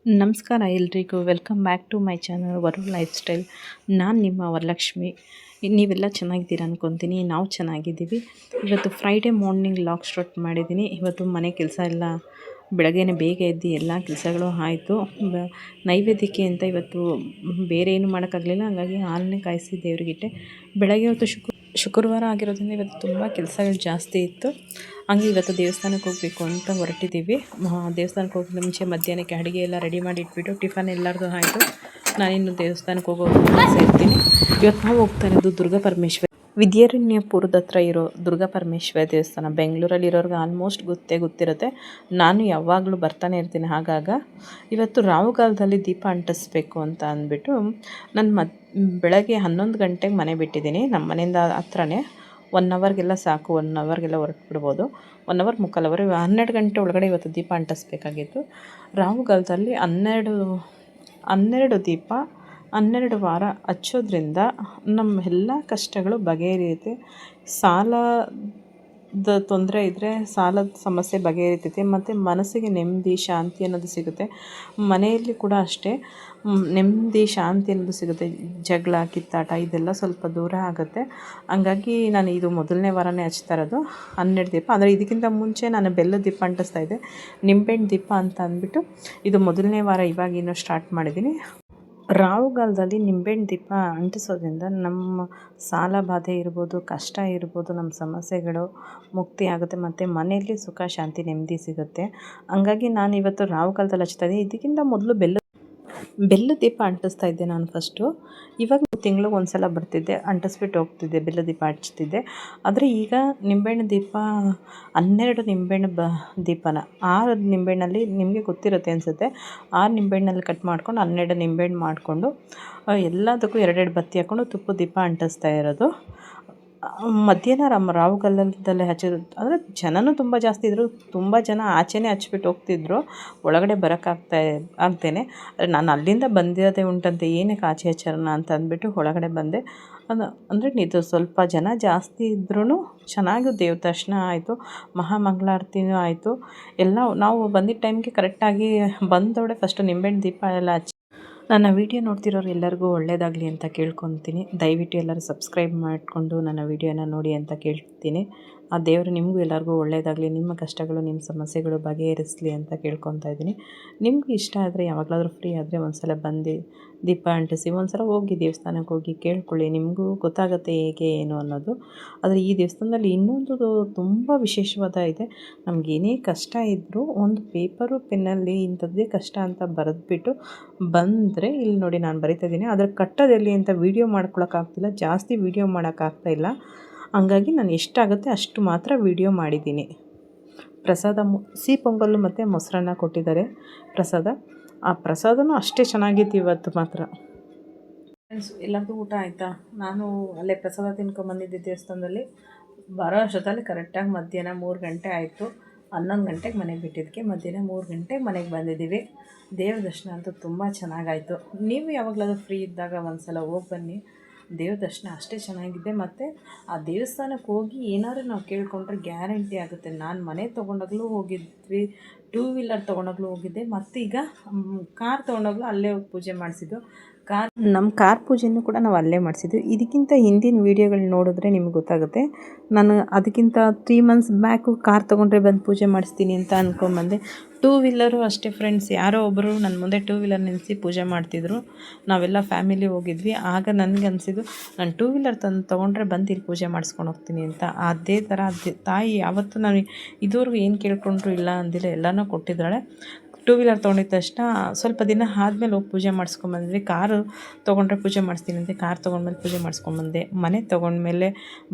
ನಮಸ್ಕಾರ ಎಲ್ರಿಗೂ, welcome back to my channel Varun lifestyle. ನಾನು ನಿಮ್ಮ ವರಲಕ್ಷ್ಮಿ. ನೀವೆಲ್ಲ ಚೆನ್ನಾಗಿದ್ದೀರಾ ಅಂದ್ಕೊತೀನಿ. ನಾವು ಚೆನ್ನಾಗಿದ್ದೀವಿ. ಇವತ್ತು ಫ್ರೈಡೇ ಮಾರ್ನಿಂಗ್ ಲಾಗ್ ಸ್ಟಾರ್ಟ್ ಮಾಡಿದ್ದೀನಿ. ಇವತ್ತು ಮನೆ ಕೆಲಸ ಎಲ್ಲ ಬೆಳಗ್ಗೆನೇ ಬೇಗ ಎದ್ದು ಎಲ್ಲ ಕೆಲಸಗಳು ಆಯಿತು. ನೈವೇದ್ಯಕ್ಕೆ ಅಂತ ಇವತ್ತು ಬೇರೆ ಏನು ಮಾಡೋಕ್ಕಾಗಲಿಲ್ಲ, ಹಾಗಾಗಿ ಹಾಲನ್ನೇ ಕಾಯಿಸಿ ದೇವರಿಗಿಟ್ಟೆ. ಬೆಳಗ್ಗೆ ಇವತ್ತು ಶುಕ್ರವಾರ ಆಗಿರೋದ್ರಿಂದ ಇವತ್ತು ತುಂಬ ಕೆಲಸಗಳು ಜಾಸ್ತಿ ಇತ್ತು. ಹಂಗೆ ಇವತ್ತು ದೇವಸ್ಥಾನಕ್ಕೆ ಹೋಗಬೇಕು ಅಂತ ಹೊರಟಿದ್ದೀವಿ. ದೇವಸ್ಥಾನಕ್ಕೆ ಹೋಗೋದು ಮುಂಚೆ ಮಧ್ಯಾಹ್ನಕ್ಕೆ ಅಡುಗೆ ಎಲ್ಲ ರೆಡಿ ಮಾಡಿ ಇಟ್ಬಿಟ್ಟು ಟಿಫನ್ ಎಲ್ಲರದು ಆಯಿತು. ನಾನಿನ್ನು ದೇವಸ್ಥಾನಕ್ಕೆ ಹೋಗೋದು ಸೇರ್ತೀನಿ. ಇವತ್ತು ನಾವು ಹೋಗ್ತಾ ಇರೋದು ದುರ್ಗಾ ಪರಮೇಶ್ವರಿ ವಿದ್ಯಾರಣ್ಯಪುರದ ಹತ್ರ ಇರೋ ದುರ್ಗಾ ಪರಮೇಶ್ವರಿ ದೇವಸ್ಥಾನ. ಬೆಂಗಳೂರಲ್ಲಿರೋರ್ಗೆ ಆಲ್ಮೋಸ್ಟ್ ಗೊತ್ತಿರುತ್ತೆ. ನಾನು ಯಾವಾಗಲೂ ಬರ್ತಾನೆ ಇರ್ತೀನಿ. ಆಗಾಗ ಇವತ್ತು ರಾಹುಕಾಲದಲ್ಲಿ ದೀಪ ಅಂಟಿಸ್ಬೇಕು ಅಂತ ಅಂದ್ಬಿಟ್ಟು ನಾನು ಬೆಳಗ್ಗೆ 11 ಗಂಟೆಗೆ ಮನೆ ಬಿಟ್ಟಿದ್ದೀನಿ. ನಮ್ಮ ಮನೆಯಿಂದ ಹತ್ರನೇ 1 ಅವರ್ಗೆಲ್ಲ ಸಾಕು, 1 ಅವರ್ಗೆಲ್ಲ ಹೊರಟ್ಬಿಡ್ಬೋದು. 1 ಅವರ್ ಮುಕ್ಕಾಲು ಅವರ್, 12 ಗಂಟೆ ಒಳಗಡೆ ಇವತ್ತು ದೀಪ ಅಂಟಿಸ್ಬೇಕಾಗಿತ್ತು. ರಾಹುಕಾಲದಲ್ಲಿ 12 ದೀಪ 12 ವಾರ ಹಚ್ಚೋದ್ರಿಂದ ನಮ್ಮ ಎಲ್ಲ ಕಷ್ಟಗಳು ಬಗೆಹರಿಯುತ್ತೆ. ಸಾಲದ ತೊಂದರೆ ಇದ್ದರೆ ಸಾಲದ ಸಮಸ್ಯೆ ಬಗೆಹರಿತೈತೆ, ಮತ್ತು ಮನಸ್ಸಿಗೆ ನೆಮ್ಮದಿ, ಶಾಂತಿ ಅನ್ನೋದು ಸಿಗುತ್ತೆ. ಮನೆಯಲ್ಲಿ ಕೂಡ ಅಷ್ಟೇ ನೆಮ್ಮದಿ, ಶಾಂತಿ ಅನ್ನೋದು ಸಿಗುತ್ತೆ. ಜಗಳ, ಕಿತ್ತಾಟ ಇದೆಲ್ಲ ಸ್ವಲ್ಪ ದೂರ ಆಗುತ್ತೆ. ಹಂಗಾಗಿ ನಾನು ಇದು ಮೊದಲನೇ ವಾರನೇ ಹಚ್ತಾ ಇರೋದು 12 ದೀಪ. ಅಂದರೆ ಇದಕ್ಕಿಂತ ಮುಂಚೆ ನಾನು ಬೆಲ್ಲದ ದೀಪ ಅಂಟಿಸ್ತಾಯಿದ್ದೆ, ನಿಂಬೆಹಣ್ಣು ದೀಪ ಅಂತ ಅಂದ್ಬಿಟ್ಟು. ಇದು ಮೊದಲನೇ ವಾರ ಇವಾಗಿನ್ನೂ ಸ್ಟಾರ್ಟ್ ಮಾಡಿದ್ದೀನಿ. ರಾಹುಕಾಲದಲ್ಲಿ ನಿಂಬೆಹಣ್ಣು ದೀಪ ಅಂಟಿಸೋದ್ರಿಂದ ನಮ್ಮ ಸಾಲ ಬಾಧೆ ಇರ್ಬೋದು, ಕಷ್ಟ ಇರ್ಬೋದು, ನಮ್ಮ ಸಮಸ್ಯೆಗಳು ಮುಕ್ತಿ ಆಗುತ್ತೆ, ಮತ್ತು ಮನೆಯಲ್ಲಿ ಸುಖ, ಶಾಂತಿ, ನೆಮ್ಮದಿ ಸಿಗುತ್ತೆ. ಹಂಗಾಗಿ ನಾನು ಇವತ್ತು ರಾಹುಕಾಲದಲ್ಲಿ ಹಚ್ತಾಯಿದ್ದೀನಿ. ಇದಕ್ಕಿಂತ ಮೊದಲು ಬೆಲ್ಲದ ದೀಪ ಅಂಟಿಸ್ತಾ ಇದ್ದೆ ನಾನು ಫಸ್ಟು. ಇವಾಗ ತಿಂಗ್ಳಿಗೆ ಒಂದು ಸಲ ಬರ್ತಿದ್ದೆ, ಅಂಟಿಸ್ಬಿಟ್ಟು ಹೋಗ್ತಿದ್ದೆ, ಬೆಲ್ಲದ ದೀಪ ಹಚ್ತಿದ್ದೆ. ಆದರೆ ಈಗ ನಿಂಬೆಹಣ್ಣು ದೀಪ 12 ನಿಂಬೆಹಣ್ಣು ದೀಪನ 6 ನಿಂಬೆಹಣ್ಣಲ್ಲಿ, ನಿಮಗೆ ಗೊತ್ತಿರುತ್ತೆ ಅನಿಸುತ್ತೆ, 6 ನಿಂಬೆಹಣ್ಣಲ್ಲಿ ಕಟ್ ಮಾಡ್ಕೊಂಡು 12 ನಿಂಬೆಹಣ್ಣು ಮಾಡಿಕೊಂಡು ಎಲ್ಲದಕ್ಕೂ 2 ಬತ್ತಿ ಹಾಕ್ಕೊಂಡು ತುಪ್ಪದ ದೀಪ ಅಂಟಿಸ್ತಾ ಇರೋದು. ಮಧ್ಯಾಹ್ನ ರಾಹುಕಾಲದಲ್ಲೇ ಹಚ್ಚಿದ್ರು. ಅಂದರೆ ಜನನೂ ತುಂಬ ಜಾಸ್ತಿ ಇದ್ದರು. ತುಂಬ ಜನ ಆಚೆನೇ ಹಚ್ಬಿಟ್ಟು ಹೋಗ್ತಿದ್ರು, ಒಳಗಡೆ ಆಗ್ತೇನೆ. ನಾನು ಅಲ್ಲಿಂದ ಬಂದಿರೋದೇ ಉಂಟಂತೆ, ಏನಕ್ಕೆ ಆಚೆ ಹಚ್ಚೋಣ ಅಂತ ಅಂದ್ಬಿಟ್ಟು ಒಳಗಡೆ ಬಂದೆ. ಅಂದರೆ ಇದು ಸ್ವಲ್ಪ ಜನ ಜಾಸ್ತಿ ಇದ್ರೂ ಚೆನ್ನಾಗಿ ದೇವ್ರ ದರ್ಶನ ಆಯಿತು, ಮಹಾಮಂಗಳಾರತಿನೂ ಆಯಿತು. ಎಲ್ಲ ನಾವು ಬಂದಿದ್ದ ಟೈಮ್ಗೆ ಕರೆಕ್ಟಾಗಿ ಬಂದೋಡೆ ಫಸ್ಟು ನಿಂಬೆಹಣ್ಣು ದೀಪ ಎಲ್ಲ ಹಚ್ಚಿ. ನನ್ನ ವೀಡಿಯೋ ನೋಡ್ತಿರೋರು ಎಲ್ಲರಿಗೂ ಒಳ್ಳೆಯದಾಗಲಿ ಅಂತ ಕೇಳ್ಕೊತೀನಿ. ದಯವಿಟ್ಟು ಎಲ್ಲರೂ ಸಬ್ಸ್ಕ್ರೈಬ್ ಮಾಡಿಕೊಂಡು ನನ್ನ ವೀಡಿಯೋನ ನೋಡಿ ಅಂತ ಕೇಳ್ತೀನಿ. ಆ ದೇವರು ನಿಮಗೂ ಎಲ್ಲರಿಗೂ ಒಳ್ಳೆಯದಾಗಲಿ, ನಿಮ್ಮ ಕಷ್ಟಗಳು, ನಿಮ್ಮ ಸಮಸ್ಯೆಗಳು ಬಗೆಹರಿಸಲಿ ಅಂತ ಕೇಳ್ಕೊತಾ ಇದ್ದೀನಿ. ನಿಮಗೂ ಇಷ್ಟ ಆದರೆ, ಯಾವಾಗಲಾದರೂ ಫ್ರೀ ಆದರೆ ಒಂದು ಸಲ ಬಂದು ದೀಪ ಅಂಟಿಸಿ, ಒಂದು ಸಲ ಹೋಗಿ ದೇವಸ್ಥಾನಕ್ಕೆ ಹೋಗಿ ಕೇಳ್ಕೊಳ್ಳಿ, ನಿಮಗೂ ಗೊತ್ತಾಗುತ್ತೆ ಹೇಗೆ ಏನು ಅನ್ನೋದು. ಆದರೆ ಈ ದೇವಸ್ಥಾನದಲ್ಲಿ ಇನ್ನೊಂದು ತುಂಬ ವಿಶೇಷವಾದ ಇದೆ. ನಮಗೇನೇ ಕಷ್ಟ ಇದ್ದರೂ ಒಂದು ಪೇಪರು ಪೆನ್ನಲ್ಲಿ ಇಂಥದ್ದೇ ಕಷ್ಟ ಅಂತ ಬರೆದ್ಬಿಟ್ಟು ಬಂದರೆ, ಇಲ್ಲಿ ನೋಡಿ ನಾನು ಬರಿತಾಯಿದ್ದೀನಿ, ಅದರ ಕಟ್ಟೋದೆಲ್ಲಿ ಅಂತ ವೀಡಿಯೋ ಮಾಡ್ಕೊಳಕ್ಕಾಗ್ತಿಲ್ಲ, ಜಾಸ್ತಿ ವೀಡಿಯೋ ಮಾಡೋಕ್ಕಾಗ್ತಾಯಿಲ್ಲ. ಹಂಗಾಗಿ ನಾನು ಎಷ್ಟಾಗುತ್ತೆ ಅಷ್ಟು ಮಾತ್ರ ವೀಡಿಯೋ ಮಾಡಿದ್ದೀನಿ. ಪ್ರಸಾದ ಸಿಹಿ ಪೊಂಗಲ್ಲು ಮತ್ತು ಮೊಸರನ್ನ ಕೊಟ್ಟಿದ್ದಾರೆ ಪ್ರಸಾದ. ಆ ಪ್ರಸಾದನೂ ಅಷ್ಟೇ ಚೆನ್ನಾಗಿತ್ತು ಇವತ್ತು ಮಾತ್ರ. ಫ್ರೆಂಡ್ಸ್, ಎಲ್ಲರದ್ದು ಊಟ ಆಯಿತಾ? ನಾನು ಅಲ್ಲೇ ಪ್ರಸಾದ ತಿನ್ಕೊಂಬಂದಿದ್ದೆ ದೇವಸ್ಥಾನದಲ್ಲಿ. ಬರೋ ಅಷ್ಟೊತ್ತಲ್ಲಿ ಕರೆಕ್ಟಾಗಿ ಮಧ್ಯಾಹ್ನ 3 ಗಂಟೆ ಆಯಿತು. 11 ಗಂಟೆಗೆ ಮನೆಗೆ ಬಿಟ್ಟಿದ್ದಕ್ಕೆ ಮಧ್ಯಾಹ್ನ 3 ಗಂಟೆಗೆ ಮನೆಗೆ ಬಂದಿದ್ದೀವಿ. ದೇವ್ರ ದರ್ಶನ ಅಂತೂ ತುಂಬ ಚೆನ್ನಾಗಾಯಿತು. ನೀವು ಯಾವಾಗಲಾದರೂ ಫ್ರೀ ಇದ್ದಾಗ ಒಂದು ಸಲ ಹೋಗಿ ಬನ್ನಿ. ದೇವ್ರ ದರ್ಶನ ಅಷ್ಟೇ ಚೆನ್ನಾಗಿದೆ. ಮತ್ತು ಆ ದೇವಸ್ಥಾನಕ್ಕೆ ಹೋಗಿ ಏನಾದ್ರು ನಾವು ಕೇಳ್ಕೊಂಡ್ರೆ ಗ್ಯಾರಂಟಿ ಆಗುತ್ತೆ. ನಾನು ಮನೆ ತೊಗೊಂಡಾಗಲೂ ಹೋಗಿದ್ವಿ, 2 ವೀಲರ್ ತೊಗೊಂಡಾಗಲೂ ಹೋಗಿದ್ದೆ, ಮತ್ತು ಈಗ ಕಾರ್ ತೊಗೊಂಡಾಗಲೂ ಅಲ್ಲೇ ಹೋಗಿ ಪೂಜೆ ಮಾಡಿಸಿದ್ದು. ನಮ್ಮ ಕಾರ್ ಪೂಜೆನೂ ಕೂಡ ನಾವು ಅಲ್ಲೇ ಮಾಡಿಸಿದ್ವಿ. ಇದಕ್ಕಿಂತ ಹಿಂದಿನ ವೀಡಿಯೋಗಳು ನೋಡಿದ್ರೆ ನಿಮ್ಗೆ ಗೊತ್ತಾಗುತ್ತೆ. ನಾನು ಅದಕ್ಕಿಂತ 3 ಮಂತ್ಸ್ ಬ್ಯಾಕು ಕಾರ್ ತೊಗೊಂಡ್ರೆ ಬಂದು ಪೂಜೆ ಮಾಡಿಸ್ತೀನಿ ಅಂತ ಅಂದ್ಕೊಂಬಂದೆ. 2 ವೀಲರು ಅಷ್ಟೇ ಫ್ರೆಂಡ್ಸ್, ಯಾರೋ ಒಬ್ಬರು ನನ್ನ ಮುಂದೆ 2 ವೀಲರ್ ನಿಲ್ಲಿಸಿ ಪೂಜೆ ಮಾಡ್ತಿದ್ರು. ನಾವೆಲ್ಲ ಫ್ಯಾಮಿಲಿ ಹೋಗಿದ್ವಿ. ಆಗ ನನಗೆ ಅನಿಸಿದ್ದು, ನಾನು 2 ವೀಲರ್ ತೊಗೊಂಡ್ರೆ ಬಂದು ಇಲ್ಲಿ ಪೂಜೆ ಮಾಡಿಸ್ಕೊಂಡು ಹೋಗ್ತೀನಿ ಅಂತ. ಅದೇ ಥರ ತಾಯಿ ಯಾವತ್ತೂ ನಾನು ಇದುವರೆಗೂ ಏನು ಕೇಳ್ಕೊಂಡ್ರು ಇಲ್ಲ ಅಂದಿಲ್ಲ, ಎಲ್ಲನೂ ಕೊಟ್ಟಿದ್ದಾಳೆ. 2 ವೀಲರ್ ತೊಗೊಂಡಿದ್ದ ತಕ್ಷಣ ಸ್ವಲ್ಪ ದಿನ ಆದಮೇಲೆ ಹೋಗಿ ಪೂಜೆ ಮಾಡಿಸ್ಕೊಂಬಂದ್ವಿ. ಕಾರು ತೊಗೊಂಡ್ರೆ ಪೂಜೆ ಮಾಡಿಸ್ತೀನಿ ಅಂತ ಕಾರ್ ತೊಗೊಂಡ್ಮೇಲೆ ಪೂಜೆ ಮಾಡಿಸ್ಕೊಂಬಂದೆ. ಮನೆ ತೊಗೊಂಡ್ಮೇಲೆ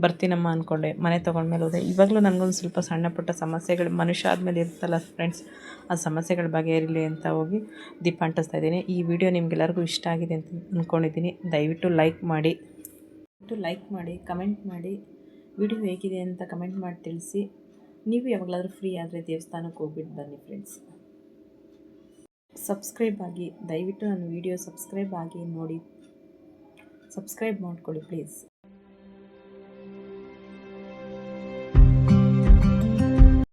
ಬರ್ತೀನಮ್ಮ ಅಂದ್ಕೊಂಡೆ, ಮನೆ ತೊಗೊಂಡ್ಮೇಲೆ ಹೋದೆ. ಇವಾಗಲೂ ನನಗೊಂದು ಸ್ವಲ್ಪ ಸಣ್ಣ ಪುಟ್ಟ ಸಮಸ್ಯೆಗಳು ಮನುಷ್ಯ ಆದಮೇಲೆ ಇರುತ್ತಲ್ಲ ಫ್ರೆಂಡ್ಸ್, ಆ ಸಮಸ್ಯೆಗಳು ಬಗೆಹರಿಲಿ ಅಂತ ಹೋಗಿ ದೀಪ ಅಂಟಿಸ್ತಾ ಇದ್ದೀನಿ. ಈ ವಿಡಿಯೋ ನಿಮ್ಗೆಲ್ಲರಿಗೂ ಇಷ್ಟ ಆಗಿದೆ ಅಂತ ಅಂದ್ಕೊಂಡಿದ್ದೀನಿ. ದಯವಿಟ್ಟು ಲೈಕ್ ಮಾಡಿ, ಕಮೆಂಟ್ ಮಾಡಿ, ವಿಡಿಯೋ ಹೇಗಿದೆ ಅಂತ ಕಮೆಂಟ್ ಮಾಡಿ ತಿಳಿಸಿ. ನೀವು ಯಾವಾಗಲಾದರೂ ಫ್ರೀ ಆದರೆ ದೇವಸ್ಥಾನಕ್ಕೆ ಹೋಗ್ಬಿಟ್ಟು ಬನ್ನಿ ಫ್ರೆಂಡ್ಸ್. ಸಬ್ಸ್ಕ್ರೈಬ್ ಆಗಿ, ದಯವಿಟ್ಟು ನನ್ನ ವಿಡಿಯೋ ಸಬ್ಸ್ಕ್ರೈಬ್ ಆಗಿ ನೋಡಿ, ಸಬ್ಸ್ಕ್ರೈಬ್ ಮಾಡ್ಕೊಳ್ಳಿ ಪ್ಲೀಸ್.